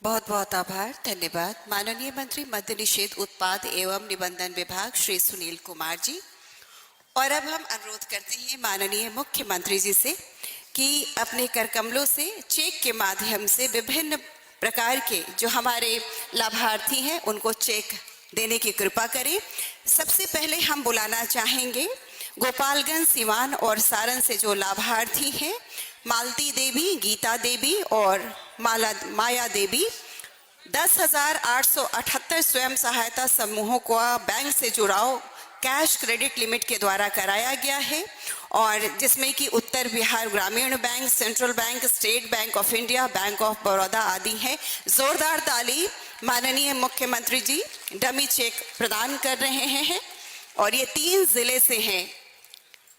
बहुत बहुत आभार, धन्यवाद। माननीय मंत्री मद्य निषेध उत्पाद एवं निबंधन विभाग श्री सुनील कुमार जी। और अब हम अनुरोध करते हैं माननीय मुख्यमंत्री जी से कि अपने कर कमलों से चेक के माध्यम से विभिन्न प्रकार के जो हमारे लाभार्थी हैं उनको चेक देने की कृपा करें। सबसे पहले हम बुलाना चाहेंगे गोपालगंज, सिवान और सारण से जो लाभार्थी हैं, मालती देवी, गीता देवी और माया देवी। 10,878 स्वयं सहायता समूहों को बैंक से जुड़ाव कैश क्रेडिट लिमिट के द्वारा कराया गया है, और जिसमें कि उत्तर बिहार ग्रामीण bank, central bank, state bank of India, bank of Baroda आदि हैं। जोरदार ताली। माननीय मुख्यमंत्री जी डमी चेक प्रदान कर रहे हैं और ये 3 जिले से हैं,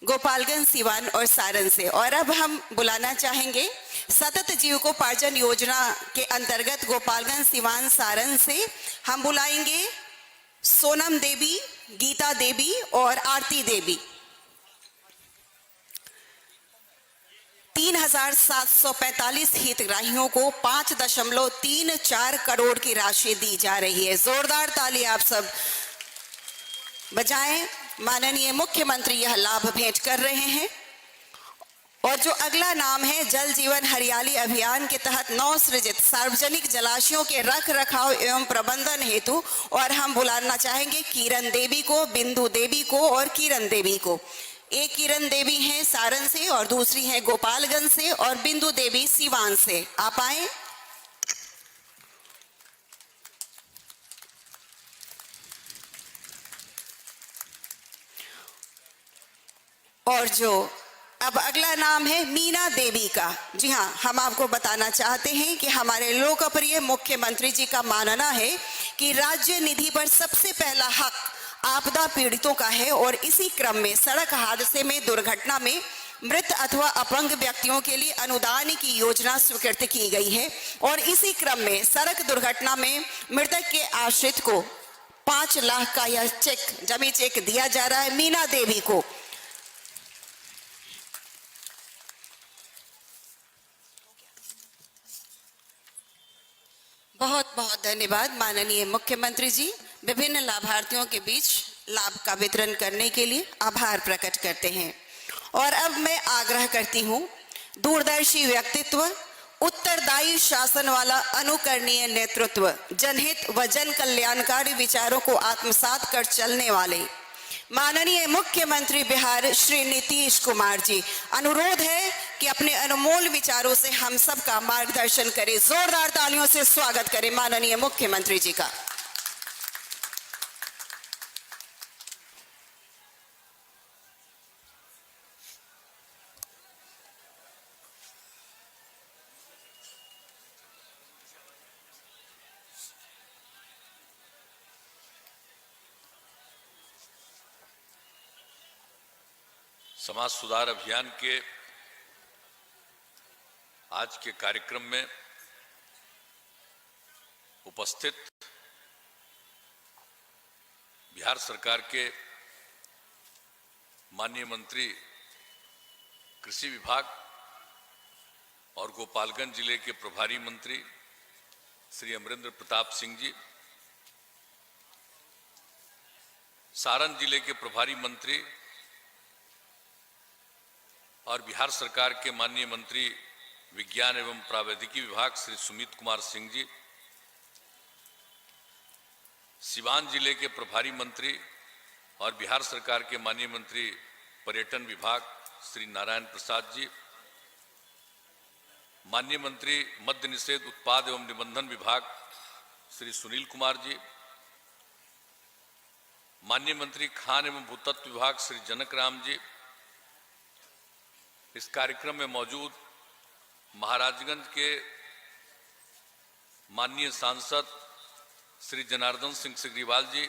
गोपालगंज, सिवान और सारण से। और अब हम बुलाना चाहेंगे सतत जीविकोपार्जन योजना के अंतर्गत गोपालगंज, सिवान, सारण से हम बुलाएंगे सोनम देवी, गीता देवी और आरती देवी। 3,745 हितग्राहियों को 5.34 करोड़ की राशि दी जा रही है। जोरदार ताली आप सब बजाएं। माननीय मुख्यमंत्री यह लाभ भेंट कर रहे हैं। और जो अगला नाम है जल जीवन हरियाली अभियान के तहत नवसृजित सार्वजनिक जलाशयों के रख रखाव एवं प्रबंधन हेतु, और हम बुलाना चाहेंगे किरण देवी को, बिंदु देवी को और किरण देवी को। एक किरण देवी हैं सारण से और दूसरी है गोपालगंज से और बिंदु देवी सिवान से। आप आए। और जो अब अगला नाम है मीना देवी का। जी हाँ, हम आपको बताना चाहते हैं कि हमारे लोकप्रिय मुख्यमंत्री जी का मानना है कि राज्य निधि पर सबसे पहला हक आपदा पीड़ितों का है, और इसी क्रम में सड़क हादसे में, दुर्घटना में मृत अथवा अपंग व्यक्तियों के लिए अनुदान की योजना स्वीकृत की गई है। और इसी क्रम में सड़क दुर्घटना में मृतक के आश्रित को 5 लाख का यह चेक, जमी चेक दिया जा रहा है मीना देवी को। बहुत बहुत धन्यवाद माननीय मुख्यमंत्री जी। विभिन्न लाभार्थियों के बीच लाभ का वितरण करने के लिए आभार प्रकट करते हैं। और अब मैं आग्रह करती हूँ, दूरदर्शी व्यक्तित्व, उत्तरदायी शासन वाला अनुकरणीय नेतृत्व, जनहित व जन कल्याणकारी विचारों को आत्मसात कर चलने वाले माननीय मुख्यमंत्री बिहार श्री नीतीश कुमार जी, अनुरोध है कि अपने अनमोल विचारों से हम सब का मार्गदर्शन करें। जोरदार तालियों से स्वागत करें माननीय मुख्यमंत्री जी का। समाज सुधार अभियान के आज के कार्यक्रम में उपस्थित बिहार सरकार के माननीय मंत्री कृषि विभाग और गोपालगंज जिले के प्रभारी मंत्री श्री अमरेंद्र प्रताप सिंह जी, सारण जिले के प्रभारी मंत्री और बिहार सरकार के माननीय मंत्री विज्ञान एवं प्रावैधिकी विभाग श्री सुमित कुमार सिंह जी, सिवान जिले के प्रभारी मंत्री और बिहार सरकार के माननीय मंत्री पर्यटन विभाग श्री नारायण प्रसाद जी, माननीय मंत्री मद्य निषेध उत्पाद एवं निबंधन विभाग श्री सुनील कुमार जी, माननीय मंत्री खान एवं भूतत्व विभाग श्री जनक राम जी, इस कार्यक्रम में मौजूद महाराजगंज के माननीय सांसद श्री जनार्दन सिंह सिग्रीवाल जी,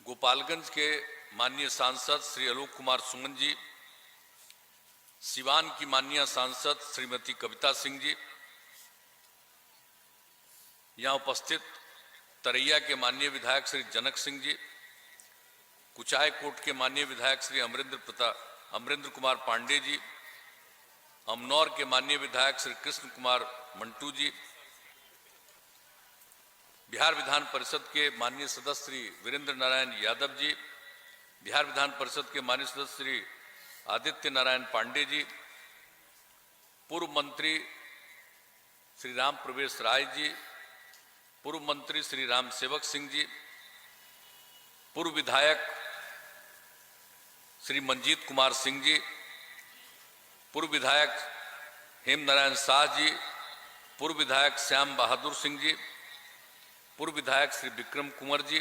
गोपालगंज के माननीय सांसद श्री आलोक कुमार सुमन जी, सिवान की माननीय सांसद श्रीमती कविता सिंह जी, यहाँ उपस्थित तरैया के माननीय विधायक श्री जनक सिंह जी, कुचाय कोट के माननीय विधायक श्री अमरेंद्र कुमार पांडे जी, अमनौर के माननीय विधायक श्री कृष्ण कुमार मंटू जी, बिहार विधान परिषद के माननीय सदस्य श्री वीरेंद्र नारायण यादव जी, बिहार विधान परिषद के माननीय सदस्य श्री आदित्य नारायण पांडे जी, पूर्व मंत्री श्री राम प्रवेश राय जी, पूर्व मंत्री श्री राम सेवक सिंह जी, पूर्व विधायक श्री मंजीत कुमार सिंह जी, पूर्व विधायक हेम नारायण शाह जी, पूर्व विधायक श्याम बहादुर सिंह जी, पूर्व विधायक श्री विक्रम कुंवर जी,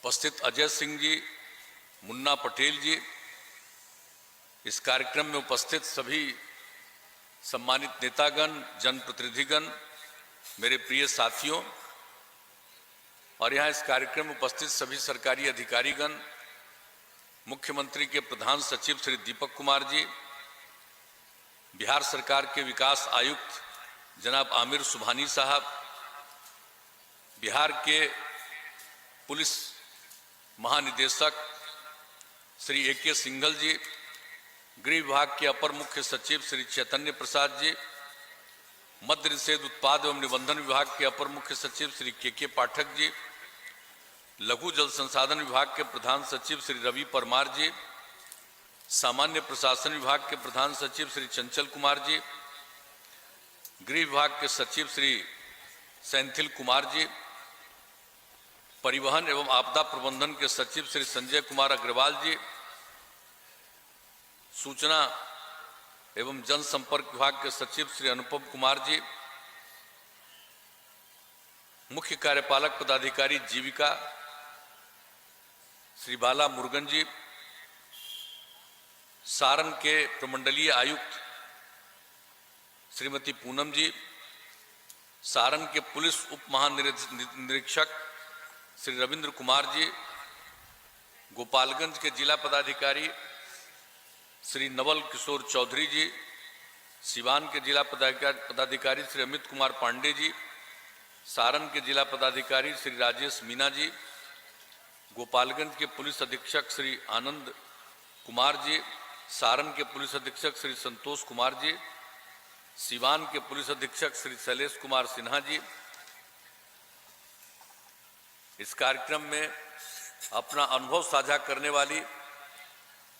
उपस्थित अजय सिंह जी, मुन्ना पटेल जी, इस कार्यक्रम में उपस्थित सभी सम्मानित नेतागण, जनप्रतिनिधिगण, मेरे प्रिय साथियों, और यहाँ इस कार्यक्रम में उपस्थित सभी सरकारी अधिकारीगण, मुख्यमंत्री के प्रधान सचिव श्री दीपक कुमार जी, बिहार सरकार के विकास आयुक्त जनाब आमिर सुबहानी साहब, बिहार के पुलिस महानिदेशक श्री ए.के. सिंघल जी, गृह विभाग के अपर मुख्य सचिव श्री चैतन्य प्रसाद जी, मद्य निषेध उत्पाद एवं निबंधन विभाग के अपर मुख्य सचिव श्री के पाठक जी, लघु जल संसाधन विभाग के प्रधान सचिव श्री रवि परमार जी, सामान्य प्रशासन विभाग के प्रधान सचिव श्री चंचल कुमार जी, गृह विभाग के सचिव श्री सेंथिल कुमार जी, परिवहन एवं आपदा प्रबंधन के सचिव श्री संजय कुमार अग्रवाल जी, सूचना एवं जनसंपर्क विभाग के सचिव श्री अनुपम कुमार जी, मुख्य कार्यपालक पदाधिकारी जीविका श्री बाला मुरुगन जी, सारण के प्रमंडलीय आयुक्त श्रीमती पूनम जी, सारण के पुलिस उप महानिरीक्षक श्री रविंद्र कुमार जी, गोपालगंज के जिला पदाधिकारी श्री नवल किशोर चौधरी जी, सिवान के जिला पदाधिकारी श्री अमित कुमार पांडे जी, सारण के जिला पदाधिकारी श्री राजेश मीना जी, गोपालगंज के पुलिस अधीक्षक श्री आनंद कुमार जी, सारण के पुलिस अधीक्षक श्री संतोष कुमार जी, सिवान के पुलिस अधीक्षक श्री शैलेश कुमार सिन्हा जी, इस कार्यक्रम में अपना अनुभव साझा करने वाली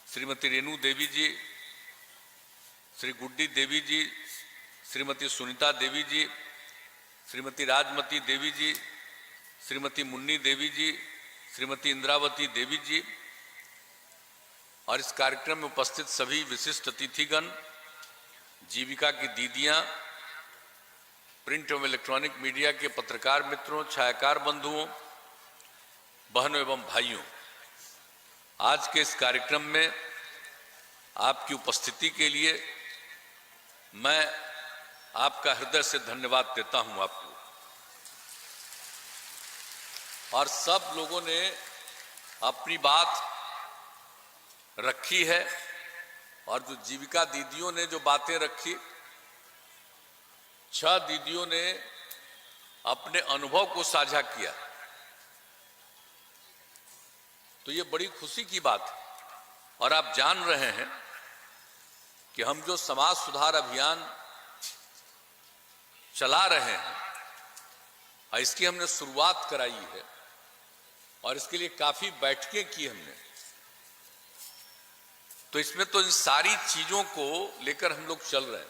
श्रीमती रेणु देवी जी, श्री गुड्डी देवी जी, श्रीमती सुनीता देवी जी, श्रीमती राजमती देवी जी, श्रीमती मुन्नी देवी जी, श्रीमती इंद्रावती देवी जी, और इस कार्यक्रम में उपस्थित सभी विशिष्ट अतिथिगण, जीविका की दीदियां, प्रिंट एवं इलेक्ट्रॉनिक मीडिया के पत्रकार मित्रों, छायाकार बंधुओं, बहनों एवं भाइयों, आज के इस कार्यक्रम में आपकी उपस्थिति के लिए मैं आपका हृदय से धन्यवाद देता हूं आपको। और सब लोगों ने अपनी बात रखी है, और जो जीविका दीदियों ने जो बातें रखी, 6 दीदियों ने अपने अनुभव को साझा किया, तो ये बड़ी खुशी की बात है। और आप जान रहे हैं कि हम जो समाज सुधार अभियान चला रहे हैं, इसकी हमने शुरुआत कराई है, और इसके लिए काफी बैठकें की हमने, तो इसमें तो इन सारी चीजों को लेकर हम लोग चल रहे हैं,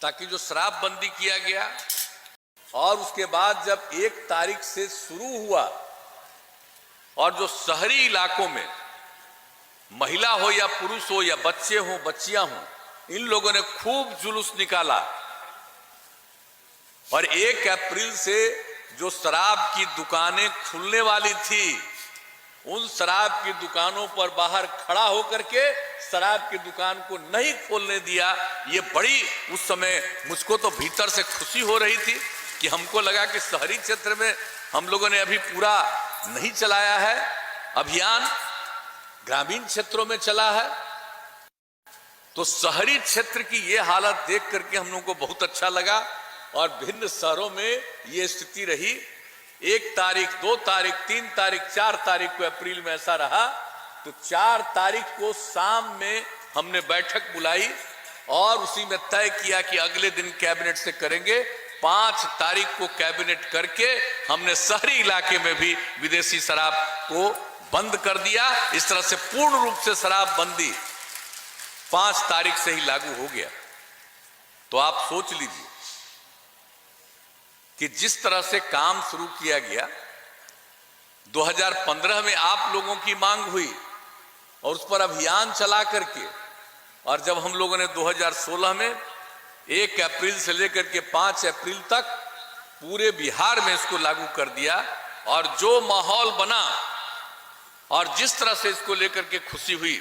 ताकि जो शराबबंदी किया गया और उसके बाद जब 1 तारीख से शुरू हुआ, और जो शहरी इलाकों में महिला हो या पुरुष हो या बच्चे हो बच्चियां हो, इन लोगों ने खूब जुलूस निकाला, और 1 अप्रैल से जो शराब की दुकानें खुलने वाली थी, उन शराब की दुकानों पर बाहर खड़ा होकर के शराब की दुकान को नहीं खोलने दिया। ये बड़ी उस समय मुझको तो भीतर से खुशी हो रही थी कि हमको लगा कि शहरी क्षेत्र में हम लोगों ने अभी पूरा नहीं चलाया है अभियान, ग्रामीण क्षेत्रों में चला है। तो शहरी क्षेत्र की ये हालत देख करके हम लोगों को बहुत अच्छा लगा, और भिन्न शहरों में ये स्थिति रही। 1 तारीख, 2 तारीख, 3 तारीख, 4 तारीख को अप्रैल में ऐसा रहा। तो 4 तारीख को शाम में हमने बैठक बुलाई, और उसी में तय किया कि अगले दिन कैबिनेट से करेंगे। 5 तारीख को कैबिनेट करके हमने शहरी इलाके में भी विदेशी शराब को बंद कर दिया। इस तरह से पूर्ण रूप से शराब बंदी 5 तारीख से ही लागू हो गया। तो आप सोच लीजिए कि जिस तरह से काम शुरू किया गया, 2015 में आप लोगों की मांग हुई और उस पर अभियान चला करके, और जब हम लोगों ने 2016 में 1 अप्रैल से लेकर के 5 अप्रैल तक पूरे बिहार में इसको लागू कर दिया, और जो माहौल बना और जिस तरह से इसको लेकर के खुशी हुई,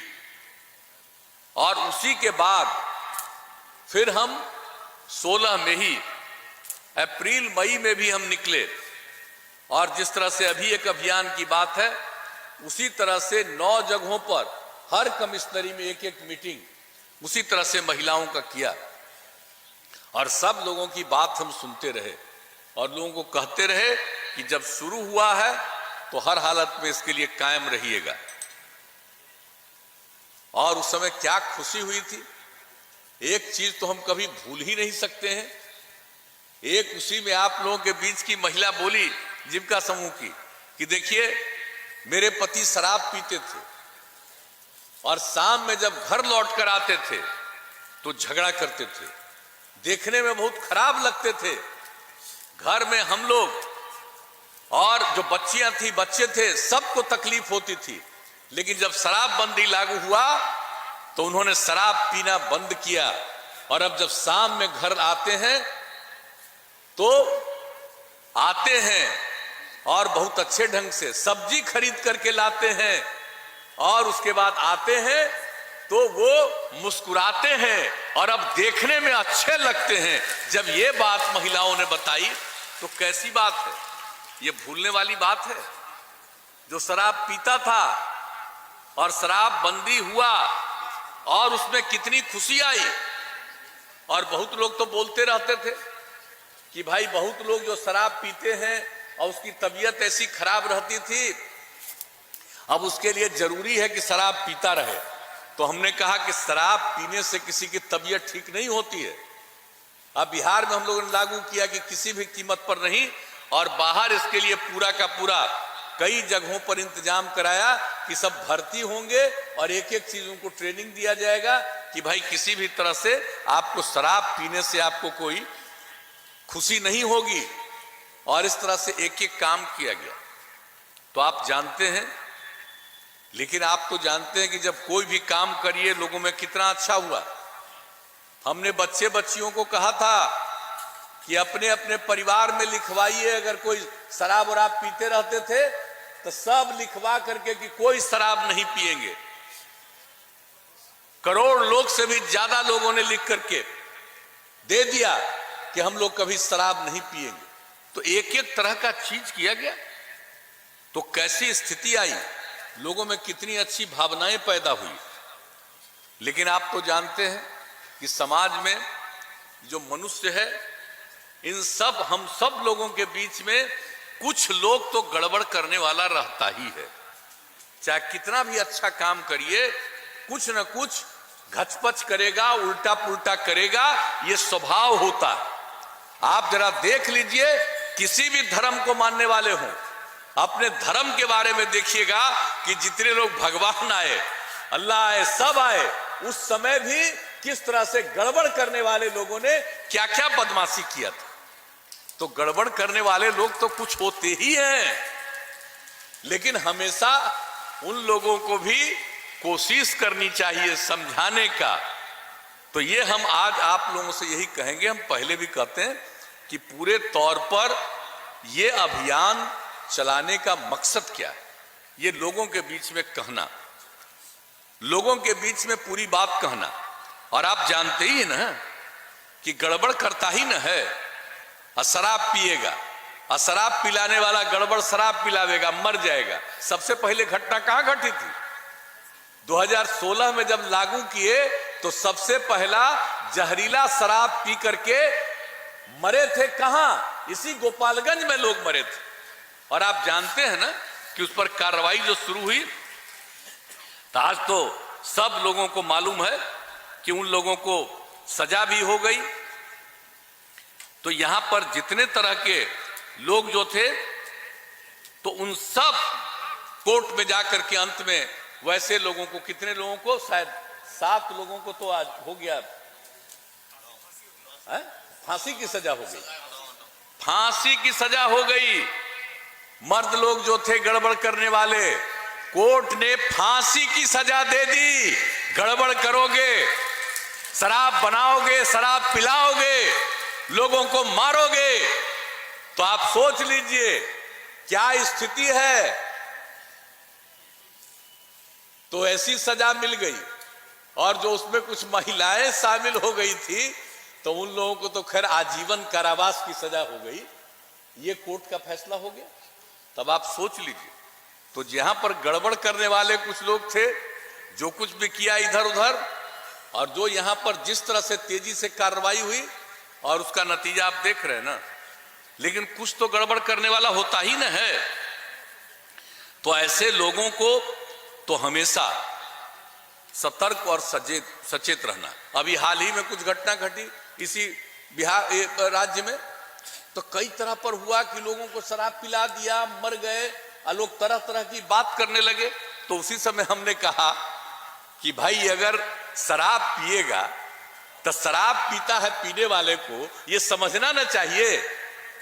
और उसी के बाद फिर हम 16 में ही अप्रैल मई में भी हम निकले, और जिस तरह से अभी एक अभियान की बात है, उसी तरह से 9 जगहों पर हर कमिश्नरी में 1-1 मीटिंग उसी तरह से महिलाओं का किया, और सब लोगों की बात हम सुनते रहे और लोगों को कहते रहे कि जब शुरू हुआ है तो हर हालत में इसके लिए कायम रहिएगा। और उस समय क्या खुशी हुई थी, एक चीज तो हम कभी भूल ही नहीं सकते हैं। एक उसी में आप लोगों के बीच की महिला बोली, जीविका समूह की, कि देखिए मेरे पति शराब पीते थे और शाम में जब घर लौट कर आते थे तो झगड़ा करते थे, देखने में बहुत खराब लगते थे। घर में हम लोग और जो बच्चियां थी, बच्चे थे, सबको तकलीफ होती थी। लेकिन जब शराबबंदी लागू हुआ तो उन्होंने शराब पीना बंद किया, और अब जब शाम में घर आते हैं तो आते हैं और बहुत अच्छे ढंग से सब्जी खरीद करके लाते हैं, और उसके बाद आते हैं तो वो मुस्कुराते हैं और अब देखने में अच्छे लगते हैं। जब ये बात महिलाओं ने बताई तो कैसी बात है, ये भूलने वाली बात है। जो शराब पीता था और शराब बंदी हुआ और उसमें कितनी खुशी आई, और बहुत लोग तो बोलते रहते थे कि भाई बहुत लोग जो शराब पीते हैं और उसकी तबीयत ऐसी खराब रहती थी, अब उसके लिए जरूरी है कि शराब पीता रहे। तो हमने कहा कि शराब पीने से किसी की तबीयत ठीक नहीं होती है। अब बिहार में हम लोगों ने लागू किया कि किसी भी कीमत पर नहीं, और बाहर इसके लिए पूरा का पूरा कई जगहों पर इंतजाम कराया कि सब भर्ती होंगे और एक-एक चीजों को ट्रेनिंग दिया जाएगा कि भाई किसी भी तरह से आपको शराब पीने से आपको कोई खुशी नहीं होगी, और इस तरह से एक-एक काम किया गया। तो आप जानते हैं, लेकिन आप तो जानते हैं कि जब कोई भी काम करिए लोगों में कितना अच्छा हुआ। हमने बच्चे बच्चियों को कहा था कि अपने अपने परिवार में लिखवाइए, अगर कोई शराब वराब पीते रहते थे तो सब लिखवा करके कि कोई शराब नहीं पिएंगे। करोड़ लोग से भी ज्यादा लोगों ने लिख करके दे दिया कि हम लोग कभी शराब नहीं पिएंगे। तो एक एक तरह का चीज किया गया, तो कैसी स्थिति आई, लोगों में कितनी अच्छी भावनाएं पैदा हुई। लेकिन आप तो जानते हैं कि समाज में जो मनुष्य है, इन सब हम सब लोगों के बीच में कुछ लोग तो गड़बड़ करने वाला रहता ही है। चाहे कितना भी अच्छा काम करिए, कुछ न कुछ घचपच करेगा, उल्टा पुल्टा करेगा, ये स्वभाव होता है। आप जरा देख लीजिए, किसी भी धर्म को मानने वाले हों, अपने धर्म के बारे में देखिएगा कि जितने लोग भगवान आए, अल्लाह आए, सब आए, उस समय भी किस तरह से गड़बड़ करने वाले लोगों ने क्या क्या बदमाशी किया था। तो गड़बड़ करने वाले लोग तो कुछ होते ही हैं, लेकिन हमेशा उन लोगों को भी कोशिश करनी चाहिए समझाने का। तो ये हम आज आप लोगों से यही कहेंगे, हम पहले भी कहते हैं कि पूरे तौर पर ये अभियान चलाने का मकसद क्या है, ये लोगों के बीच में कहना, लोगों के बीच में पूरी बात कहना। और आप जानते ही ना कि गड़बड़ करता ही ना है, और शराब पिएगा, और शराब पिलाने वाला गड़बड़ शराब पिलावेगा, मर जाएगा। सबसे पहले घटना कहां घटी थी? 2016 में जब लागू किए तो सबसे पहला जहरीला शराब पी करके मरे थे कहां? इसी गोपालगंज में लोग मरे थे। और आप जानते हैं ना कि उस पर कार्रवाई जो शुरू हुई, तो आज तो सब लोगों को मालूम है कि उन लोगों को सजा भी हो गई। तो यहां पर जितने तरह के लोग जो थे तो उन सब कोर्ट में जाकर के अंत में वैसे लोगों को, कितने लोगों को, शायद 7 लोगों को तो आज हो गया फांसी की सजा हो गई, फांसी की सजा हो गई। मर्द लोग जो थे गड़बड़ करने वाले, कोर्ट ने फांसी की सजा दे दी। गड़बड़ करोगे, शराब बनाओगे, शराब पिलाओगे, लोगों को मारोगे, तो आप सोच लीजिए क्या स्थिति है। तो ऐसी सजा मिल गई। और जो उसमें कुछ महिलाएं शामिल हो गई थी तो उन लोगों को तो खैर आजीवन कारावास की सजा हो गई। ये कोर्ट का फैसला हो गया। तब आप सोच लीजिए, तो जहां पर गड़बड़ करने वाले कुछ लोग थे, जो कुछ भी किया इधर उधर, और जो यहां पर जिस तरह से तेजी से कार्रवाई हुई और उसका नतीजा आप देख रहे हैं ना। लेकिन कुछ तो गड़बड़ करने वाला होता ही न है। तो ऐसे लोगों को तो हमेशा सतर्क और सचेत रहना। अभी हाल ही में कुछ घटना घटी इसी बिहार राज्य में, तो कई तरह पर हुआ कि लोगों को शराब पिला दिया, मर गए, और लोग तरह तरह की बात करने लगे। तो उसी समय हमने कहा कि भाई अगर शराब पिएगा तो शराब पीता है पीने वाले को ये समझना ना चाहिए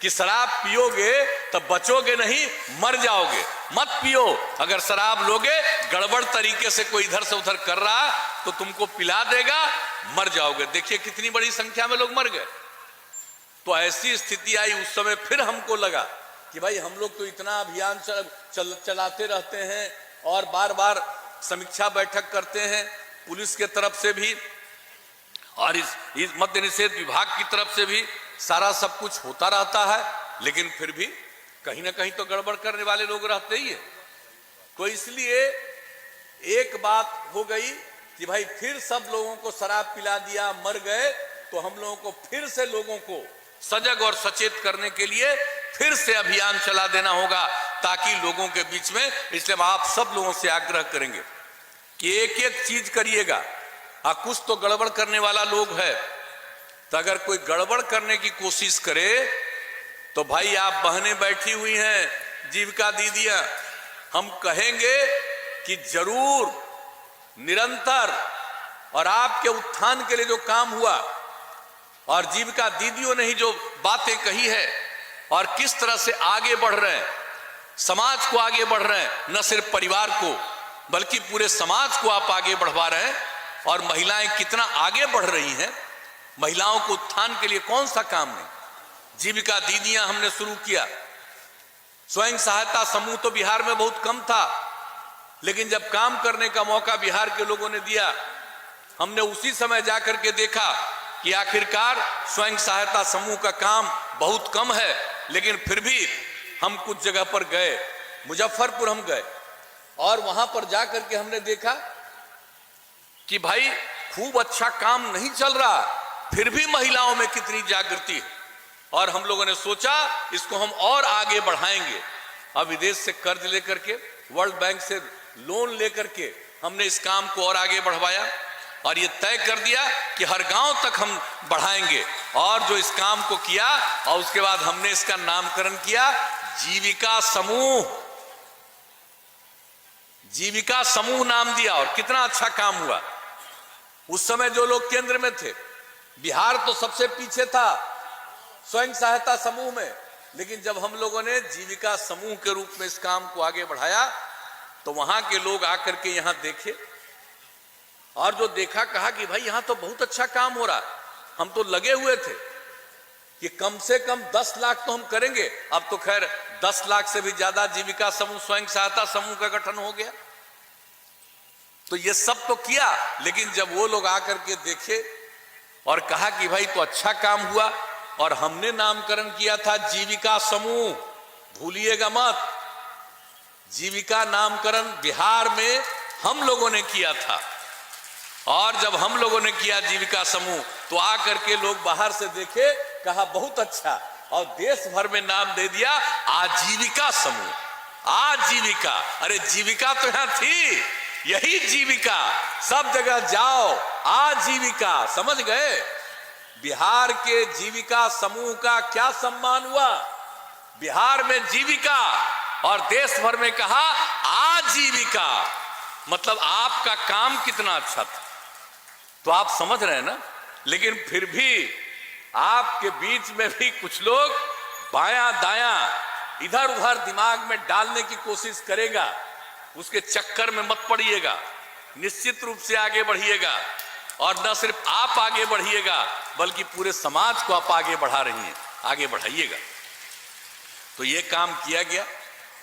कि शराब पियोगे तो बचोगे नहीं, मर जाओगे। मत पियो। अगर शराब लोगे, गड़बड़ तरीके से कोई इधर से उधर कर रहा तो तुमको पिला देगा, मर जाओगे। देखिए कितनी बड़ी संख्या में लोग मर गए। तो ऐसी स्थिति आई। उस समय फिर हमको लगा कि भाई हम लोग तो इतना अभियान चलाते रहते हैं और बार बार समीक्षा बैठक करते हैं, पुलिस के तरफ से भी और इस मद्य निषेध विभाग की तरफ से भी सारा सब कुछ होता रहता है, लेकिन फिर भी कहीं ना कहीं तो गड़बड़ करने वाले लोग रहते ही है। तो इसलिए एक बात हो गई कि भाई फिर सब लोगों को शराब पिला दिया, मर गए, तो हम लोगों को फिर से लोगों को सजग और सचेत करने के लिए फिर से अभियान चला देना होगा, ताकि लोगों के बीच में। इसलिए हम आप सब लोगों से आग्रह करेंगे कि एक एक चीज करिएगा। कुछ तो गड़बड़ करने वाला लोग है, तो अगर कोई गड़बड़ करने की कोशिश करे तो भाई आप बहनें बैठी हुई हैं, जीविका दीदियां, हम कहेंगे कि जरूर निरंतर और आपके उत्थान के लिए जो काम हुआ और जीविका दीदियों ने ही जो बातें कही है और किस तरह से आगे बढ़ रहे हैं, समाज को आगे बढ़ रहे हैं, न सिर्फ परिवार को बल्कि पूरे समाज को आप आगे बढ़वा रहे हैं। और महिलाएं कितना आगे बढ़ रही हैं। महिलाओं को उत्थान के लिए कौन सा काम नहीं। जीविका दीदियां हमने शुरू किया। स्वयं सहायता समूह तो बिहार में बहुत कम था, लेकिन जब काम करने का मौका बिहार के लोगों ने दिया, हमने उसी समय जाकर के देखा कि आखिरकार स्वयं सहायता समूह का काम बहुत कम है। लेकिन फिर भी हम कुछ जगह पर गए, मुजफ्फरपुर हम गए, और वहां पर जाकर के हमने देखा कि भाई खूब अच्छा काम नहीं चल रहा, फिर भी महिलाओं में कितनी जागृति है। और हम लोगों ने सोचा इसको हम और आगे बढ़ाएंगे। अब विदेश से कर्ज लेकर के, वर्ल्ड बैंक से लोन लेकर के हमने इस काम को और आगे बढ़वाया और ये तय कर दिया कि हर गांव तक हम बढ़ाएंगे। और जो इस काम को किया और उसके बाद हमने इसका नामकरण किया जीविका समूह। जीविका समूह नाम दिया और कितना अच्छा काम हुआ। उस समय जो लोग केंद्र में थे, बिहार तो सबसे पीछे था स्वयं सहायता समूह में, लेकिन जब हम लोगों ने जीविका समूह के रूप में इस काम को आगे बढ़ाया तो वहां के लोग आकर के यहां देखे और जो देखा कहा कि भाई यहां तो बहुत अच्छा काम हो रहा। हम तो लगे हुए थे कि कम से कम 10 लाख तो हम करेंगे। अब तो खैर 10 लाख से भी ज्यादा जीविका समूह, स्वयं सहायता समूह का गठन हो गया। तो ये सब तो किया, लेकिन जब वो लोग आकर के देखे और कहा कि भाई तो अच्छा काम हुआ, और हमने नामकरण किया था जीविका समूह, भूलिएगा मत, जीविका नामकरण बिहार में हम लोगों ने किया था। और जब हम लोगों ने किया जीविका समूह तो आकर के लोग बाहर से देखे, कहा बहुत अच्छा, और देश भर में नाम दे दिया आजीविका समूह। आजीविका, अरे जीविका तो यहां थी, यही जीविका, सब जगह जाओ आजीविका, समझ गए? बिहार के जीविका समूह का क्या सम्मान हुआ? बिहार में जीविका और देश भर में कहा आजीविका, मतलब आपका काम कितना अच्छा था। तो आप समझ रहे हैं ना। लेकिन फिर भी आपके बीच में भी कुछ लोग बायां दायां इधर उधर दिमाग में डालने की कोशिश करेगा, उसके चक्कर में मत पड़िएगा, निश्चित रूप से आगे बढ़िएगा। और न सिर्फ आप आगे बढ़िएगा बल्कि पूरे समाज को आप आगे बढ़ा रही हैं, आगे बढ़ाइएगा। तो ये काम किया गया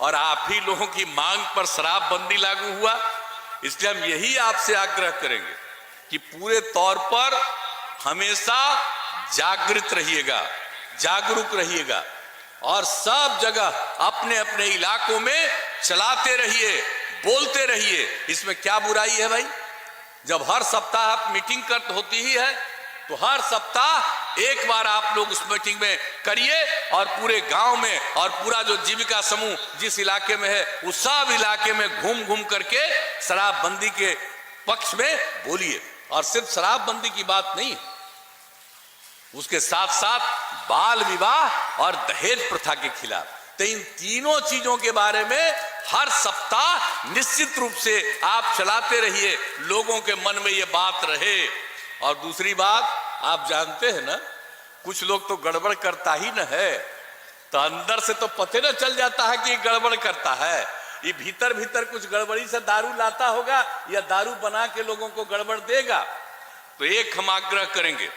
और आप ही लोगों की मांग पर शराबबंदी लागू हुआ। इसलिए हम यही आपसे आग्रह करेंगे कि पूरे तौर पर हमेशा जागृत रहिएगा, जागरूक रहिएगा और सब जगह अपने अपने इलाकों में चलाते रहिए, बोलते रहिए। इसमें क्या बुराई है भाई? जब हर सप्ताह आप मीटिंग कर होती ही है तो हर सप्ताह एक बार आप लोग उस मीटिंग में करिए और पूरे गांव में और पूरा जो जीविका समूह जिस इलाके में है उस सब इलाके में घूम घूम करके शराबबंदी के पक्ष में बोलिए। और सिर्फ शराबबंदी की बात नहीं, उसके साथ साथ बाल विवाह और दहेज प्रथा के खिलाफ। तो इन तीनों चीजों के बारे में हर सप्ताह निश्चित रूप से आप चलाते रहिए, लोगों के मन में ये बात रहे। और दूसरी बात, आप जानते हैं ना, कुछ लोग तो गड़बड़ करता ही न है, तो अंदर से तो पते न चल जाता है कि गड़बड़ करता है। ये भीतर भीतर कुछ गड़बड़ी से दारू लाता होगा या दारू बना के लोगों को गड़बड़ देगा। तो एक हम आग्रह करेंगे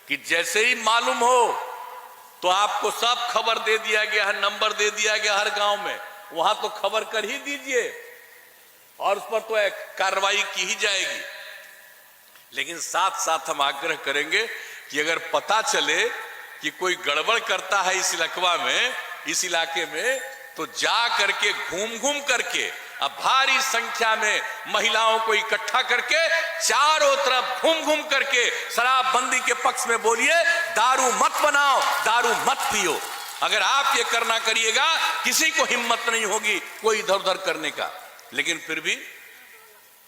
कि जैसे ही मालूम हो तो आपको सब खबर दे दिया गया है, नंबर दे दिया गया हर गांव में, वहां तो खबर कर ही दीजिए और उस पर तो एक कार्रवाई की ही जाएगी। लेकिन साथ साथ हम आग्रह करेंगे कि अगर पता चले कि कोई गड़बड़ करता है इस इलाका में, इस इलाके में, तो जा करके घूम घूम करके अब भारी संख्या में महिलाओं को इकट्ठा करके चारों तरफ घूम घूम करके शराबबंदी के पक्ष में बोलिए, दारू मत बनाओ, दारू मत पियो। अगर आप ये करना करिएगा किसी को हिम्मत नहीं होगी कोई इधर उधर करने का। लेकिन फिर भी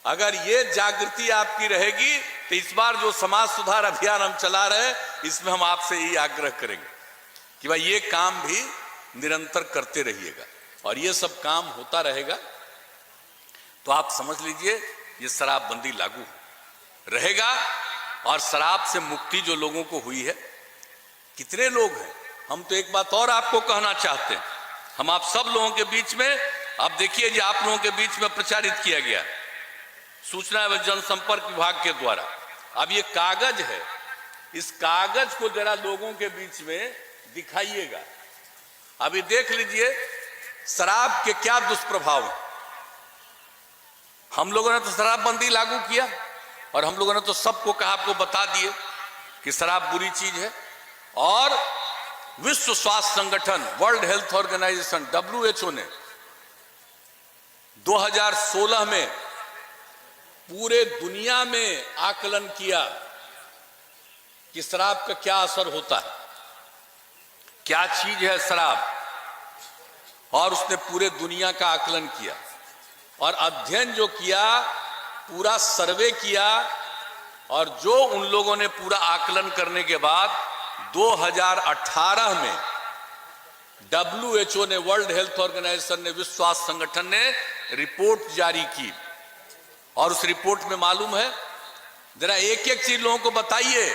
अगर ये जागृति आपकी रहेगी तो इस बार जो समाज सुधार अभियान हम चला रहे हैं इसमें हम आपसे यही आग्रह करेंगे कि भाई ये काम भी निरंतर करते रहिएगा और ये सब काम होता रहेगा तो आप समझ लीजिए ये शराबबंदी लागू रहेगा। और शराब से मुक्ति जो लोगों को हुई है, कितने लोग हैं। हम तो एक बात और आपको कहना चाहते हैं, हम आप सब लोगों के बीच में, आप देखिए जी, आप लोगों के बीच में प्रचारित किया गया सूचना एवं जनसंपर्क विभाग के द्वारा। अब ये कागज है, इस कागज को जरा लोगों के बीच में दिखाइएगा। अभी देख लीजिए शराब के क्या दुष्प्रभाव हैं। हम लोगों ने तो शराबबंदी लागू किया और हम लोगों ने तो सबको कहा, आपको बता दिए कि शराब बुरी चीज है। और विश्व स्वास्थ्य संगठन, वर्ल्ड हेल्थ ऑर्गेनाइजेशन WHO ने 2016 में पूरे दुनिया में आकलन किया कि शराब का क्या असर होता है, क्या चीज है शराब, और उसने पूरे दुनिया का आकलन किया और अध्ययन जो किया, पूरा सर्वे किया। और जो उन लोगों ने पूरा आकलन करने के बाद 2018 में WHO ने, वर्ल्ड हेल्थ ऑर्गेनाइजेशन ने, विश्व स्वास्थ्य संगठन ने रिपोर्ट जारी की। और उस रिपोर्ट में मालूम है, जरा एक एक चीज लोगों को बताइए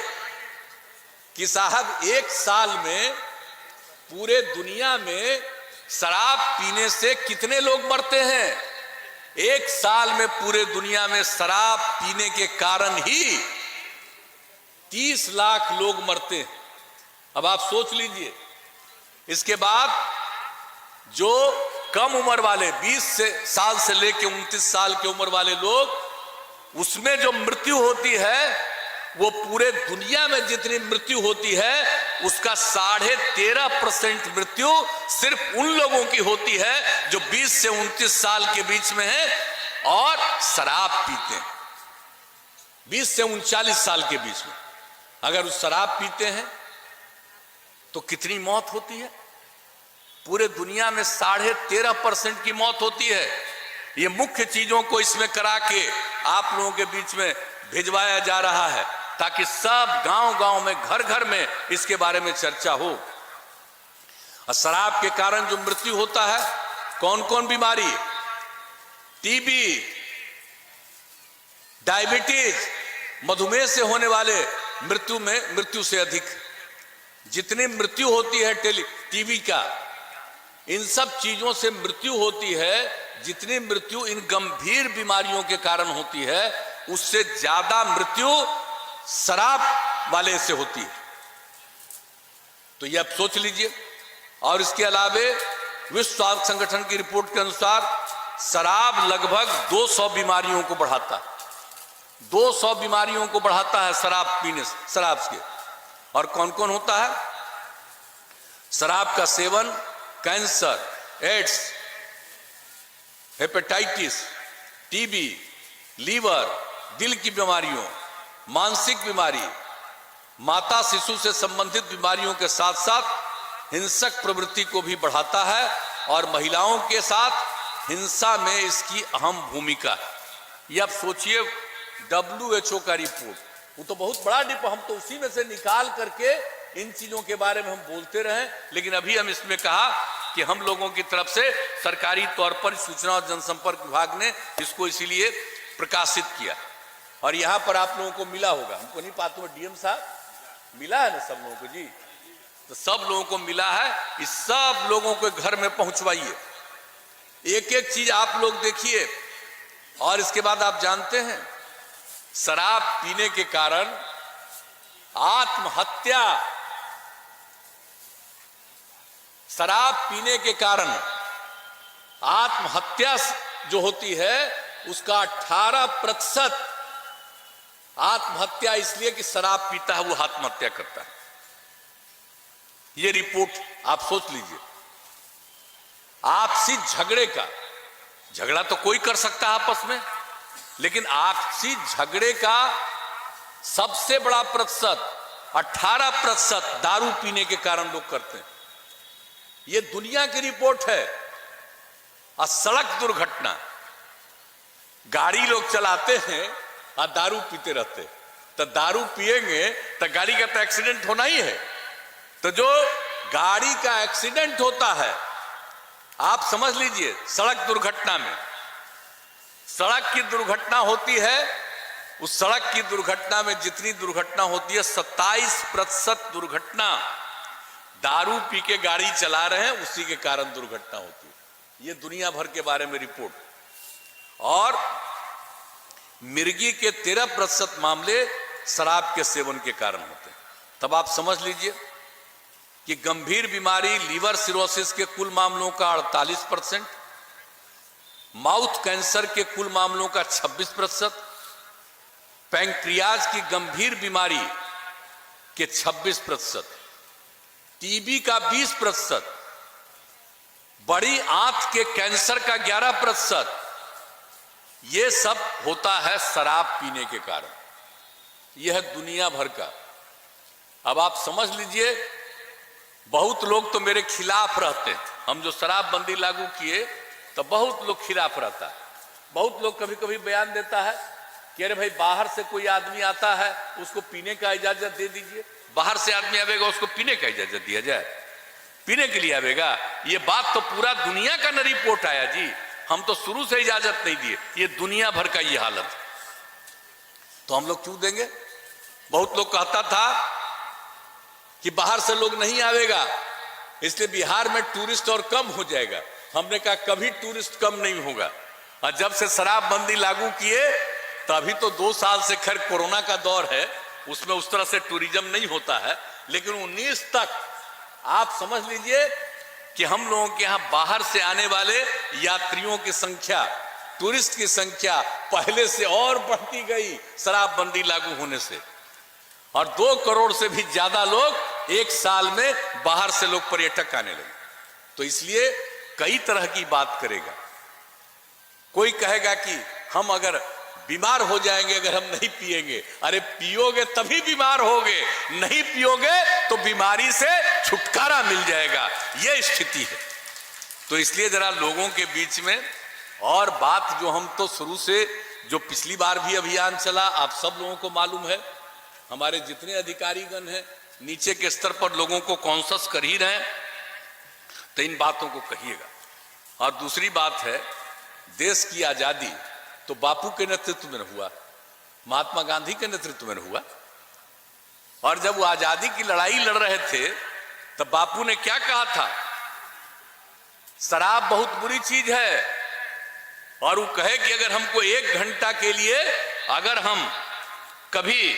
कि साहब एक साल में पूरे दुनिया में शराब पीने से कितने लोग मरते हैं। एक साल में पूरे दुनिया में शराब पीने के कारण ही 30 लाख लोग मरते हैं। अब आप सोच लीजिए, इसके बाद जो कम उम्र वाले 20 साल से लेकर 29 साल की उम्र वाले लोग, उसमें जो मृत्यु होती है वो पूरे दुनिया में जितनी मृत्यु होती है उसका 13.5% मृत्यु सिर्फ उन लोगों की होती है जो 20 से 29 साल के बीच में है और शराब पीते हैं। 20 से 39 साल के बीच में अगर वो शराब पीते हैं तो कितनी मौत होती है। पूरे दुनिया में 13.5% की मौत होती है। ये मुख्य चीजों को इसमें करा के आप लोगों के बीच में भिजवाया जा रहा है, ताकि सब गांव-गांव में, घर-घर में इसके बारे में चर्चा हो। और शराब के कारण जो मृत्यु होता है, कौन कौन बीमारी, टीबी, डायबिटीज, मधुमेह से होने वाले मृत्यु से अधिक जितनी मृत्यु होती है टीबी का, इन सब चीजों से मृत्यु होती है, जितनी मृत्यु इन गंभीर बीमारियों के कारण होती है, उससे ज्यादा मृत्यु शराब वाले से होती है। तो ये आप सोच लीजिए। और इसके अलावे विश्व स्वास्थ्य संगठन की रिपोर्ट के अनुसार शराब लगभग 200 बीमारियों को बढ़ाता है, 200 बीमारियों को बढ़ाता है शराब पीने से, शराब से। और कौन कौन होता है? शराब का सेवन cancer, AIDS, hepatitis, TB, liver, दिल की बीमारियों, मानसिक बीमारी, माता शिशु से संबंधित बीमारियों के साथ साथ हिंसक प्रवृत्ति को भी बढ़ाता है। और महिलाओं के साथ हिंसा में इसकी अहम भूमिका है। ये आप सोचिए, WHO का रिपोर्ट, वो तो बहुत बड़ा रिपोर्ट, हम तो उसी में से निकाल करके इन चीजों के बारे में हम बोलते रहे। लेकिन अभी हम इसमें कहा कि हम लोगों की तरफ से सरकारी तौर पर सूचना और जनसंपर्क विभाग ने इसको इसीलिए प्रकाशित किया। और यहां पर आप लोगों को मिला होगा, हमको नहीं पाता, डीएम साहब मिला है ना सब लोगों को जी, तो सब लोगों को मिला है। इस सब लोगों को घर में पहुंचवाइए, एक एक चीज आप लोग देखिए। और इसके बाद आप जानते हैं, शराब पीने के कारण आत्महत्या, शराब पीने के कारण आत्महत्या जो होती है उसका 18% आत्महत्या इसलिए कि शराब पीता है वो आत्महत्या करता है। ये रिपोर्ट आप सोच लीजिए। आपसी झगड़े का, झगड़ा तो कोई कर सकता है आपस में, लेकिन आपसी झगड़े का सबसे बड़ा प्रतिशत 18% दारू पीने के कारण लोग करते हैं। ये दुनिया की रिपोर्ट है। और सड़क दुर्घटना, गाड़ी लोग चलाते हैं और दारू पीते रहते, तो दारू पिएंगे तो गाड़ी का तो एक्सीडेंट होना ही है। तो जो गाड़ी का एक्सीडेंट होता है, आप समझ लीजिए, सड़क दुर्घटना में, सड़क की दुर्घटना होती है, उस सड़क की दुर्घटना में जितनी दुर्घटना होती है, 27% दुर्घटना दारू पी के गाड़ी चला रहे हैं उसी के कारण दुर्घटना होती है। ये दुनिया भर के बारे में रिपोर्ट। और मिर्गी के 13% मामले शराब के सेवन के कारण होते हैं। तब आप समझ लीजिए कि गंभीर बीमारी लीवर सिरोसिस के कुल मामलों का 48%, माउथ कैंसर के कुल मामलों का 26%, पैंक्रियाज की गंभीर बीमारी के 26%, टीबी का 20%, बड़ी आंत के कैंसर का 11%, यह सब होता है शराब पीने के कारण। यह है दुनिया भर का। अब आप समझ लीजिए, बहुत लोग तो मेरे खिलाफ रहते हैं। हम जो शराबबंदी लागू किए तो बहुत लोग खिलाफ रहता है। बहुत लोग कभी कभी बयान देता है कि अरे भाई, बाहर से कोई आदमी आता है उसको पीने का इजाजत दे दीजिए। बाहर से आदमी आवेगा उसको पीने का इजाजत दिया जाए, पीने के लिए आवेगा। ये बात तो पूरा दुनिया का न रिपोर्ट आया जी, हम तो शुरू से इजाजत नहीं दिए। ये दुनिया भर का ये हालत, तो हम लोग क्यों देंगे? बहुत लोग कहता था कि बाहर से लोग नहीं आवेगा, इसलिए बिहार में टूरिस्ट और कम हो जाएगा। हमने कहा कभी टूरिस्ट कम नहीं होगा। और जब से शराबबंदी लागू किए, तभी तो 2 साल से खैर कोरोना का दौर है, उसमें उस तरह से टूरिज्म नहीं होता है, लेकिन 19 तक आप समझ लीजिए कि हम लोगों के यहां बाहर से आने वाले यात्रियों की संख्या, टूरिस्ट की संख्या पहले से और बढ़ती गई शराबबंदी लागू होने से। और 2 करोड़ से भी ज्यादा लोग एक साल में बाहर से लोग पर्यटक आने लगे। तो इसलिए कई तरह की बात करेगा। कोई कहेगा कि हम अगर बीमार हो जाएंगे अगर हम नहीं पिएंगे। अरे पियोगे तभी बीमार होगे, नहीं पियोगे तो बीमारी से छुटकारा मिल जाएगा। यह स्थिति है। तो इसलिए जरा लोगों के बीच में और बात जो हम तो शुरू से, जो पिछली बार भी अभियान चला, आप सब लोगों को मालूम है, हमारे जितने अधिकारीगण हैं नीचे के स्तर पर लोगों को कॉन्शस कर ही रहे हैं, तो इन बातों को कहिएगा। और दूसरी बात है, देश की आजादी तो बापू के नेतृत्व में हुआ, महात्मा गांधी के नेतृत्व में हुआ। और जब वो आजादी की लड़ाई लड़ रहे थे तब बापू ने क्या कहा था? शराब बहुत बुरी चीज है, और वो कहे कि अगर हमको 1 घंटा के लिए, अगर हम कभी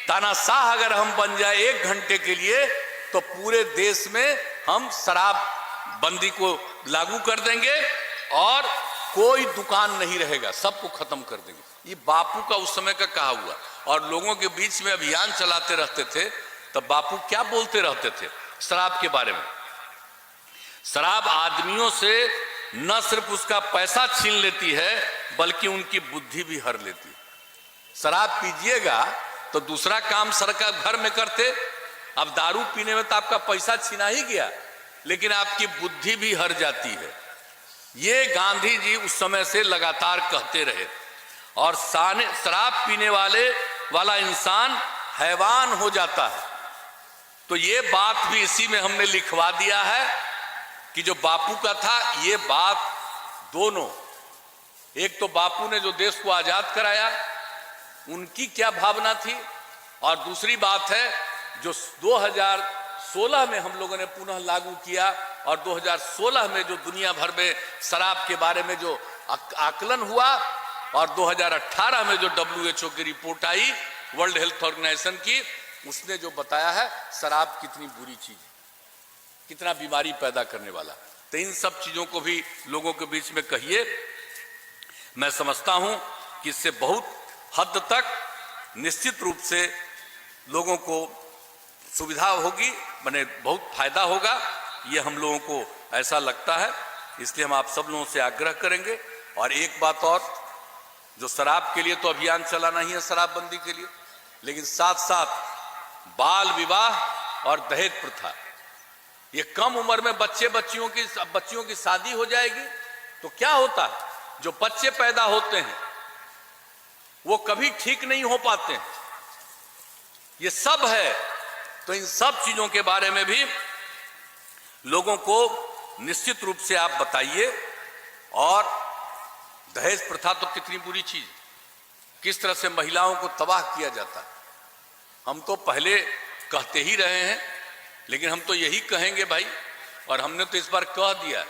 तानाशाह अगर हम बन जाए 1 घंटे के लिए, तो पूरे देश में हम शराब बंदी को लागू कर देंगे और कोई दुकान नहीं रहेगा, सबको खत्म कर देंगे। ये बापू का उस समय का कहा हुआ। और लोगों के बीच में अभियान चलाते रहते थे, तब बापू क्या बोलते रहते थे शराब के बारे में? शराब आदमियों से न सिर्फ उसका पैसा छीन लेती है, बल्कि उनकी बुद्धि भी हर लेती है। शराब पीजिएगा तो दूसरा काम सरकार घर में करते, अब दारू पीने में तो आपका पैसा छीना ही गया, लेकिन आपकी बुद्धि भी हर जाती है। ये गांधी जी उस समय से लगातार कहते रहे। और शराब पीने वाला इंसान हैवान हो जाता है। तो ये बात भी इसी में हमने लिखवा दिया है कि जो बापू का था, ये बात दोनों, एक तो बापू ने जो देश को आजाद कराया, उनकी क्या भावना थी, और दूसरी बात है जो 2016 में हम लोगों ने पुनः लागू किया, और 2016 में जो दुनिया भर में शराब के बारे में जो आकलन हुआ, और 2018 में जो WHO की रिपोर्ट आई, वर्ल्ड हेल्थ ऑर्गेनाइजेशन की, उसने जो बताया है शराब कितनी बुरी चीज है, कितना बीमारी पैदा करने वाला। तो इन सब चीजों को भी लोगों के बीच में कहिए। मैं समझता हूं कि इससे बहुत हद तक निश्चित रूप से लोगों को सुविधा होगी, माने बहुत फायदा होगा, ये हम लोगों को ऐसा लगता है। इसलिए हम आप सब लोगों से आग्रह करेंगे। और एक बात और, जो शराब के लिए तो अभियान चलाना ही है, शराबबंदी के लिए, लेकिन साथ साथ बाल विवाह और दहेज प्रथा, ये कम उम्र में बच्चियों की शादी हो जाएगी तो क्या होता है? जो बच्चे पैदा होते हैं वो कभी ठीक नहीं हो पाते हैं। ये सब है। तो इन सब चीजों के बारे में भी लोगों को निश्चित रूप से आप बताइए। और दहेज प्रथा तो कितनी बुरी चीज, किस तरह से महिलाओं को तबाह किया जाता है। हम तो पहले कहते ही रहे हैं, लेकिन हम तो यही कहेंगे भाई, और हमने तो इस बार कह दिया